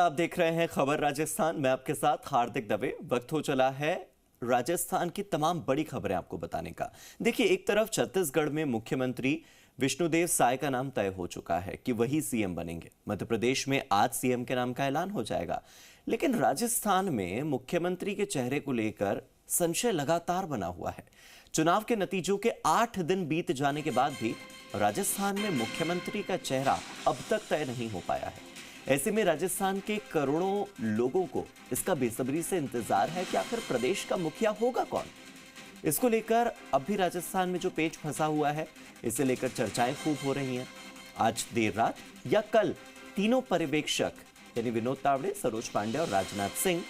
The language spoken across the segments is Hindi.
आप देख रहे हैं खबर राजस्थान। मैं आपके साथ हार्दिक दवे। वक्त हो चला है राजस्थान की तमाम बड़ी खबरें आपको बताने का। देखिए, एक तरफ छत्तीसगढ़ में मुख्यमंत्री विष्णुदेव साय का नाम तय हो चुका है कि वही सीएम बनेंगे। मध्य प्रदेश में आज सीएम के नाम का ऐलान हो जाएगा, लेकिन राजस्थान में मुख्यमंत्री के चेहरे को लेकर संशय लगातार बना हुआ है। चुनाव के नतीजों के 8 दिन बीत जाने के बाद भी राजस्थान में मुख्यमंत्री का चेहरा अब तक तय नहीं हो पाया है। ऐसे में राजस्थान के करोड़ों लोगों को इसका बेसब्री से इंतजार है कि आखिर प्रदेश का मुखिया होगा कौन। इसको लेकर अब भी राजस्थान में जो पेच फंसा हुआ है, इसे लेकर चर्चाएं खूब हो रही हैं। आज देर रात या कल तीनों पर्यवेक्षक यानी विनोद तावड़े, सरोज पांडे और राजनाथ सिंह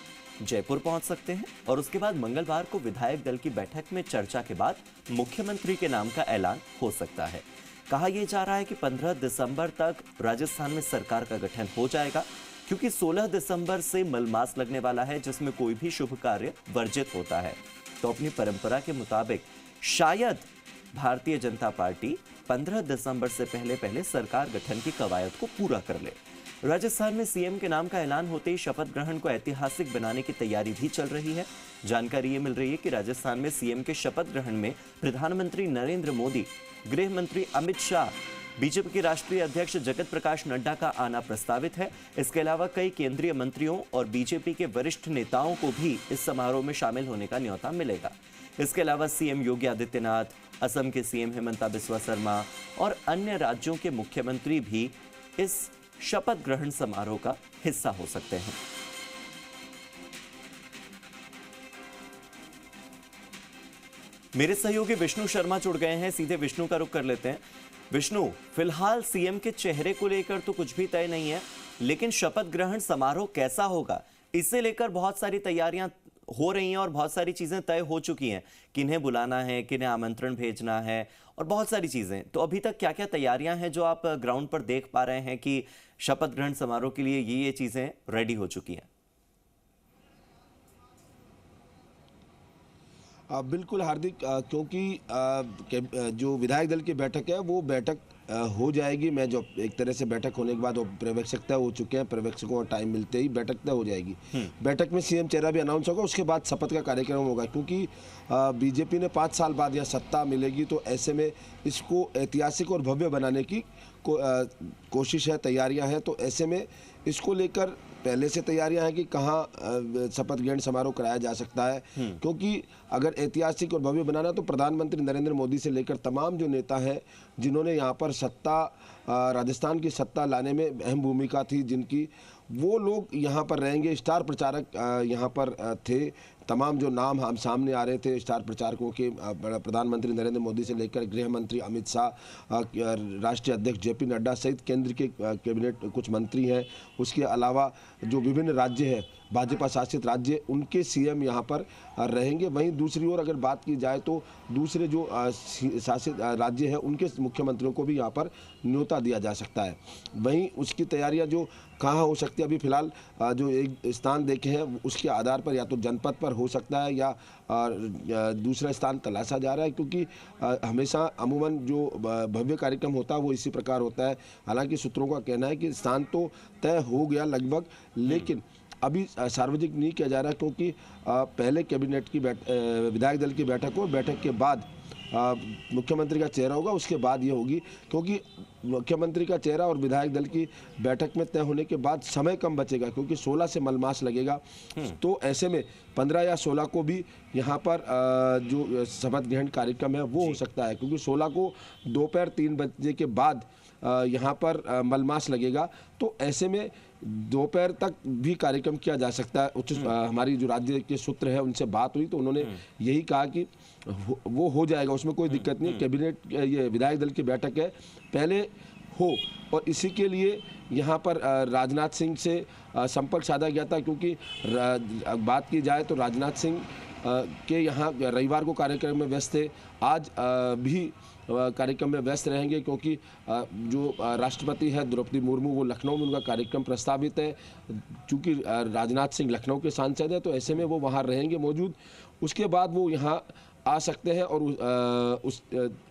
जयपुर पहुंच सकते हैं और उसके बाद मंगलवार को विधायक दल की बैठक में चर्चा के बाद मुख्यमंत्री के नाम का ऐलान हो सकता है। कहा यह जा रहा है कि 15 दिसंबर तक राजस्थान में सरकार का गठन हो जाएगा, क्योंकि 16 दिसंबर से मलमास लगने वाला है, जिसमें कोई भी शुभ कार्य वर्जित होता है। तो अपनी परंपरा के मुताबिक शायद भारतीय जनता पार्टी 15 दिसंबर से पहले पहले सरकार गठन की कवायद को पूरा कर ले। राजस्थान में सीएम के नाम का ऐलान होते ही शपथ ग्रहण को ऐतिहासिक बनाने की तैयारी भी चल रही है। जानकारी ये मिल रही है कि राजस्थान में सीएम के शपथ ग्रहण में प्रधानमंत्री नरेंद्र मोदी, गृह मंत्री अमित शाह, बीजेपी के राष्ट्रीय अध्यक्ष जगत प्रकाश नड्डा का आना प्रस्तावित है। इसके अलावा कई केंद्रीय मंत्रियों और बीजेपी के वरिष्ठ नेताओं को भी इस समारोह में शामिल होने का न्योता मिलेगा। इसके अलावा सीएम योगी आदित्यनाथ, असम के सीएम हेमंता बिस्वा शर्मा और अन्य राज्यों के मुख्यमंत्री भी इस शपथ ग्रहण समारोह का हिस्सा हो सकते हैं। मेरे सहयोगी विष्णु शर्मा जुड़ गए हैं, सीधे विष्णु का रुख कर लेते हैं। विष्णु, फिलहाल सीएम के चेहरे को लेकर तो कुछ भी तय नहीं है, लेकिन शपथ ग्रहण समारोह कैसा होगा, इससे लेकर बहुत सारी तैयारियां हो रही हैं और बहुत सारी चीजें तय हो चुकी हैं। किन्हें बुलाना है, किन्हें आमंत्रण भेजना है और बहुत सारी चीजें। तो अभी तक क्या क्या तैयारियां हैं जो आप ग्राउंड पर देख पा रहे हैं कि शपथ ग्रहण समारोह के लिए ये चीजें रेडी हो चुकी हैं? बिल्कुल हार्दिक, क्योंकि जो विधायक दल की बैठक है वो बैठक हो जाएगी। मैं जो एक तरह से बैठक होने के बाद वो पर्यवेक्षक तय हो चुके हैं, पर्यवेक्षकों को टाइम मिलते ही बैठक तय हो जाएगी। बैठक में सीएम चेहरा भी अनाउंस होगा, उसके बाद शपथ का कार्यक्रम होगा। क्योंकि बीजेपी ने 5 साल बाद यह सत्ता मिलेगी, तो ऐसे में इसको ऐतिहासिक और भव्य बनाने की कोशिश है, तैयारियां हैं। तो ऐसे में इसको लेकर पहले से तैयारियां हैं कि कहाँ शपथ ग्रहण समारोह कराया जा सकता है। क्योंकि अगर ऐतिहासिक और भव्य बनाना, तो प्रधानमंत्री नरेंद्र मोदी से लेकर तमाम जो नेता हैं जिन्होंने यहाँ पर राजस्थान की सत्ता लाने में अहम भूमिका थी जिनकी, वो लोग यहाँ पर रहेंगे। स्टार प्रचारक यहाँ पर थे। तमाम जो नाम हम सामने आ रहे थे स्टार प्रचारकों के, प्रधानमंत्री नरेंद्र मोदी से लेकर गृह मंत्री अमित शाह, राष्ट्रीय अध्यक्ष जेपी नड्डा सहित केंद्र के कैबिनेट कुछ मंत्री हैं। उसके अलावा जो विभिन्न राज्य हैं, भाजपा शासित राज्य, उनके सीएम यहाँ पर रहेंगे। वहीं दूसरी ओर अगर बात की जाए तो दूसरे जो शासित राज्य हैं उनके मुख्यमंत्रियों को भी यहाँ पर न्योता दिया जा सकता है। वहीं उसकी तैयारियाँ जो कहाँ हो सकती है, अभी फिलहाल जो एक स्थान देखे हैं उसके आधार पर या तो जनपद पर हो सकता है या दूसरा स्थान तलाशा जा रहा है। क्योंकि हमेशा अमूमन जो भव्य कार्यक्रम होता है वो इसी प्रकार होता है। हालांकि सूत्रों का कहना है कि स्थान तो तय हो गया लगभग, लेकिन अभी सार्वजनिक नहीं किया जा रहा, क्योंकि पहले कैबिनेट की विधायक दल की बैठक हो, बैठक के बाद मुख्यमंत्री का चेहरा होगा, उसके बाद ये होगी। क्योंकि मुख्यमंत्री का चेहरा और विधायक दल की बैठक में तय होने के बाद समय कम बचेगा, क्योंकि 16 से मलमास लगेगा। तो ऐसे में 15 या 16 को भी यहाँ पर जो शपथ ग्रहण कार्यक्रम है वो हो सकता है, क्योंकि 16 को दोपहर 3 बजे के बाद यहाँ पर मलमास लगेगा। तो ऐसे में दोपहर तक भी कार्यक्रम किया जा सकता है। हमारी जो राज्य के सूत्र है उनसे बात हुई तो उन्होंने यही कहा कि वो हो जाएगा, उसमें कोई दिक्कत नहीं। कैबिनेट ये विधायक दल की बैठक है, पहले हो। और इसी के लिए यहाँ पर राजनाथ सिंह से संपर्क साधा गया था, क्योंकि बात की जाए तो राजनाथ सिंह के यहाँ रविवार को कार्यक्रम में व्यस्त थे, आज भी कार्यक्रम में व्यस्त रहेंगे, क्योंकि जो राष्ट्रपति है द्रौपदी मुर्मू वो लखनऊ में उनका कार्यक्रम प्रस्तावित है। चूँकि राजनाथ सिंह लखनऊ के सांसद है तो ऐसे में वो वहाँ रहेंगे मौजूद। उसके बाद वो यहाँ आ सकते हैं और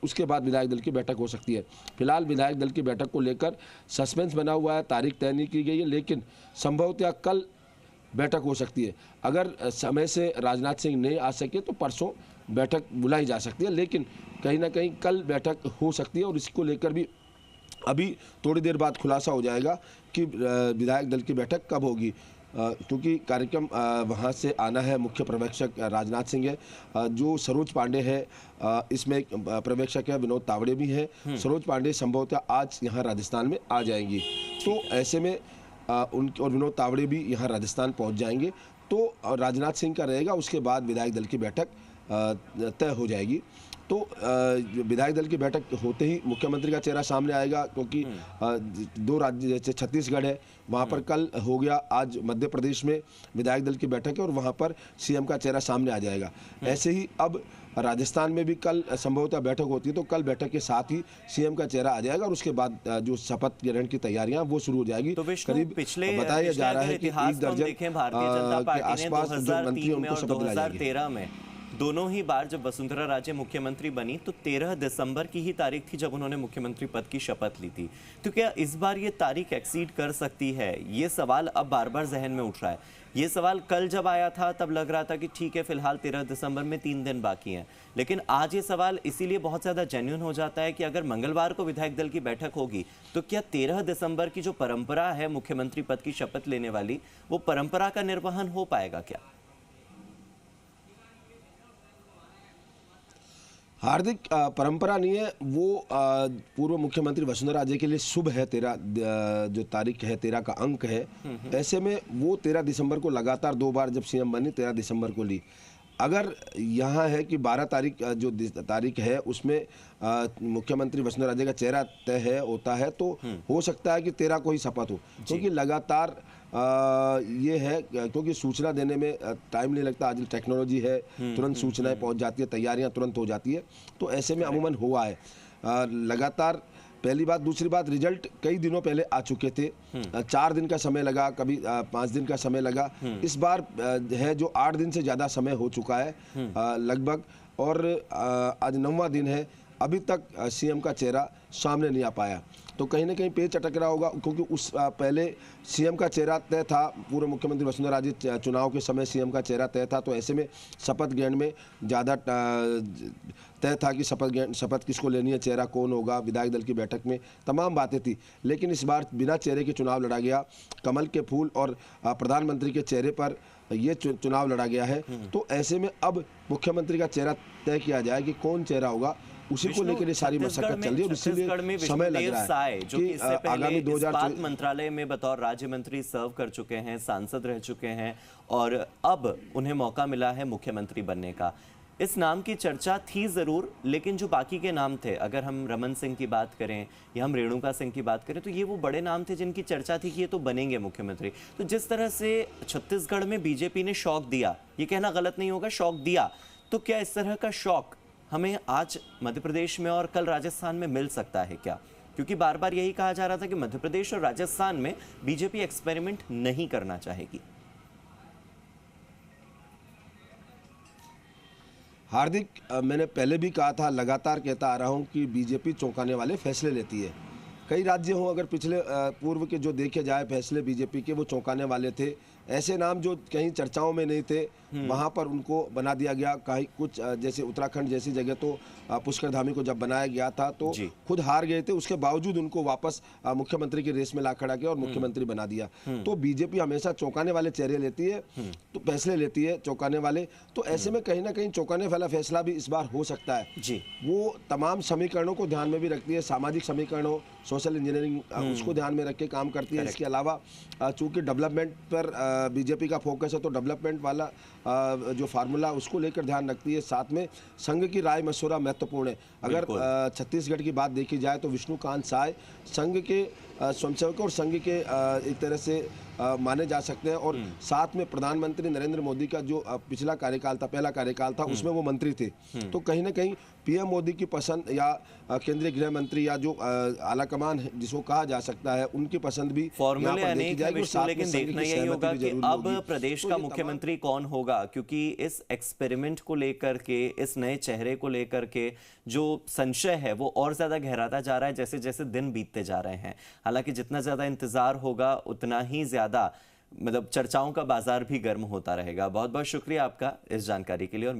उसके बाद विधायक दल की बैठक हो सकती है। फिलहाल विधायक दल की बैठक को लेकर सस्पेंस बना हुआ है, तारीख तय नहीं की गई है, लेकिन संभवतः कल बैठक हो सकती है। अगर समय से राजनाथ सिंह नहीं आ सके तो परसों बैठक बुलाई जा सकती है, लेकिन कहीं ना कहीं कल बैठक हो सकती है और इसको लेकर भी अभी थोड़ी देर बाद खुलासा हो जाएगा कि विधायक दल की बैठक कब होगी, क्योंकि कार्यक्रम वहाँ से आना है। मुख्य पर्यवेक्षक राजनाथ सिंह है, जो सरोज पांडे है, इसमें पर्यवेक्षक है विनोद तावड़े भी हैं। सरोज पांडे संभवतः आज यहाँ राजस्थान में आ जाएंगी, तो ऐसे में उनके और विनोद तावड़े भी यहाँ राजस्थान पहुँच जाएंगे, तो राजनाथ सिंह का रहेगा। उसके बाद विधायक दल की बैठक तय हो जाएगी। तो विधायक दल की बैठक होते ही मुख्यमंत्री का चेहरा सामने आएगा, क्योंकि दो राज्य जैसे छत्तीसगढ़ है वहाँ पर कल हो गया, आज मध्य प्रदेश में विधायक दल की बैठक है और वहाँ पर सीएम का चेहरा सामने आ जाएगा। ऐसे ही अब राजस्थान में भी कल संभवतः बैठक होती है, तो कल बैठक के साथ ही सीएम का चेहरा आ जाएगा और उसके बाद जो शपथ ग्रहण की तैयारियां वो शुरू हो जाएगी। तो करीब पिछले बताया जा रहा है कि 1 दर्जन के आसपास जो मंत्री उनको शपथ दिलाई जाएगी। 2013 में दोनों ही बार जब वसुंधरा राजे मुख्यमंत्री बनी तो 13 दिसंबर की ही तारीख थी जब उन्होंने मुख्यमंत्री पद की शपथ ली थी। तो क्या इस बार ये तारीख एक्सीड कर सकती है? ये सवाल अब बार बार जहन में उठ रहा है। ये सवाल कल जब आया था तब लग रहा था कि ठीक है, फिलहाल 13 दिसंबर में 3 दिन बाकी हैं, लेकिन आज ये सवाल इसीलिए बहुत ज्यादा जेन्युइन हो जाता है कि अगर मंगलवार को विधायक दल की बैठक होगी तो क्या 13 दिसंबर की जो परंपरा है मुख्यमंत्री पद की शपथ लेने वाली, वो परंपरा का निर्वहन हो पाएगा क्या? हार्दिक, परंपरा नहीं है वो, पूर्व मुख्यमंत्री वसुंधरा राजे के लिए शुभ है। 13 जो तारीख है, 13 का अंक है। ऐसे में वो 13 दिसंबर को लगातार 2 बार जब सीएम बनी 13 दिसंबर को ली। अगर यहाँ है कि 12 तारीख जो तारीख है उसमें मुख्यमंत्री वसुंधरा राजे का चेहरा तय है होता है, तो हो सकता है कि 13 को ही शपथ हो, क्योंकि लगातार ये है, क्योंकि सूचना देने में टाइम नहीं लगता। आज टेक्नोलॉजी है, तुरंत सूचनाएं पहुंच जाती है, तैयारियां तुरंत हो जाती है, तो ऐसे में अमूमन हुआ है लगातार। पहली बात। दूसरी बात, रिजल्ट कई दिनों पहले आ चुके थे, 4 दिन का समय लगा, कभी 5 दिन का समय लगा। इस बार है जो 8 दिन से ज़्यादा समय हो चुका है लगभग, और आज 9वां दिन है, अभी तक सीएम का चेहरा सामने नहीं आ पाया। तो कहीं ना कहीं पेच अटक रहा होगा, क्योंकि उस पहले सीएम का चेहरा तय था, पूर्व मुख्यमंत्री वसुंधरा राजे चुनाव के समय सीएम का चेहरा तय था, तो ऐसे में शपथ ग्रहण में ज़्यादा तय था कि शपथ किसको लेनी है, चेहरा कौन होगा, विधायक दल की बैठक में तमाम बातें थी। लेकिन इस बार बिना चेहरे के चुनाव लड़ा गया, कमल के फूल और प्रधानमंत्री के चेहरे पर ये चुनाव लड़ा गया है। तो ऐसे में अब मुख्यमंत्री का चेहरा तय किया जाए कि कौन चेहरा होगा, उसी को लेकर सारी मशक्कत चल रही है और इसीलिए समय लग रहा है जो कि इससे पहले इस्पात मंत्रालय में बतौर राज्य मंत्री सर्व कर चुके हैं, सांसद रह चुके हैं और अब उन्हें मौका मिला है मुख्यमंत्री बनने का। इस नाम की चर्चा थी जरूर, लेकिन जो बाकी के नाम थे, अगर हम रमन सिंह की बात करें या हम रेणुका सिंह की बात करें, तो ये वो बड़े नाम थे जिनकी चर्चा थी कि ये तो बनेंगे मुख्यमंत्री। तो जिस तरह से छत्तीसगढ़ में बीजेपी ने शौक दिया, ये कहना गलत नहीं होगा, शौक दिया, तो क्या इस तरह का शौक हमें आज मध्य प्रदेश में और कल राजस्थान में मिल सकता है क्या? क्योंकि बार बार यही कहा जा रहा था कि मध्य प्रदेश और राजस्थान में बीजेपी एक्सपेरिमेंट नहीं करना चाहेगी। हार्दिक, मैंने पहले भी कहा था, लगातार कहता आ रहा हूं कि बीजेपी चौंकाने वाले फैसले लेती है। कई राज्य हों, अगर पिछले पूर्व के जो देखे जाए फैसले बीजेपी के, वो चौंकाने वाले थे। ऐसे नाम जो कहीं चर्चाओं में नहीं थे वहाँ पर उनको बना दिया गया। कहीं कुछ जैसे उत्तराखंड जैसी जगह तो पुष्कर धामी को जब बनाया गया था तो खुद हार गए थे, उसके बावजूद उनको वापस मुख्यमंत्री की रेस में ला खड़ा किया और मुख्यमंत्री बना दिया। तो बीजेपी हमेशा चौंकाने वाले चेहरे लेती है, तो फैसले लेती है चौंकाने वाले। तो ऐसे में कहीं ना कहीं चौंकाने वाला फैसला भी इस बार हो सकता है जी। वो तमाम समीकरणों को ध्यान में भी रखती है, सामाजिक समीकरणों, सोशल इंजीनियरिंग, उसको ध्यान में रख के काम करती है। इसके अलावा चूंकि डेवलपमेंट पर बीजेपी का फोकस है, तो डेवलपमेंट वाला जो फार्मूला उसको लेकर ध्यान रखती है। साथ में संघ की राय मशवरा महत्वपूर्ण है। अगर छत्तीसगढ़ की बात देखी जाए तो विष्णुकांत साय संघ के स्वयंसेवकों और संघ के एक तरह से माने जा सकते हैं। और साथ में प्रधानमंत्री नरेंद्र मोदी का जो पिछला कार्यकाल था, पहला कार्यकाल था, उसमें वो मंत्री थे। तो कहीं ना कहीं पीएम मोदी की पसंद या केंद्रीय गृह मंत्री या जो आला कमान है जिसको कहा जा सकता है, उनकी पसंद भी यहाँ फॉर्मूले पर देखी अनेक है जाएगी। और विष्णु, साथ में लेकिन संघ देखना की यही सहमति होगा भी कि जरूर अब होगी। प्रदेश तो का ये तमाम मुख्यमंत्री कौन होगा, क्योंकि इस एक्सपेरिमेंट को लेकर के, इस नए चेहरे को लेकर के जो संशय है वो और ज्यादा गहराता जा रहा है जैसे जैसे दिन बीतते जा रहे हैं। हालांकि जितना ज्यादा इंतजार होगा उतना ही ज्यादा मतलब चर्चाओं का बाजार भी गर्म होता रहेगा। बहुत बहुत शुक्रिया आपका इस जानकारी के लिए। और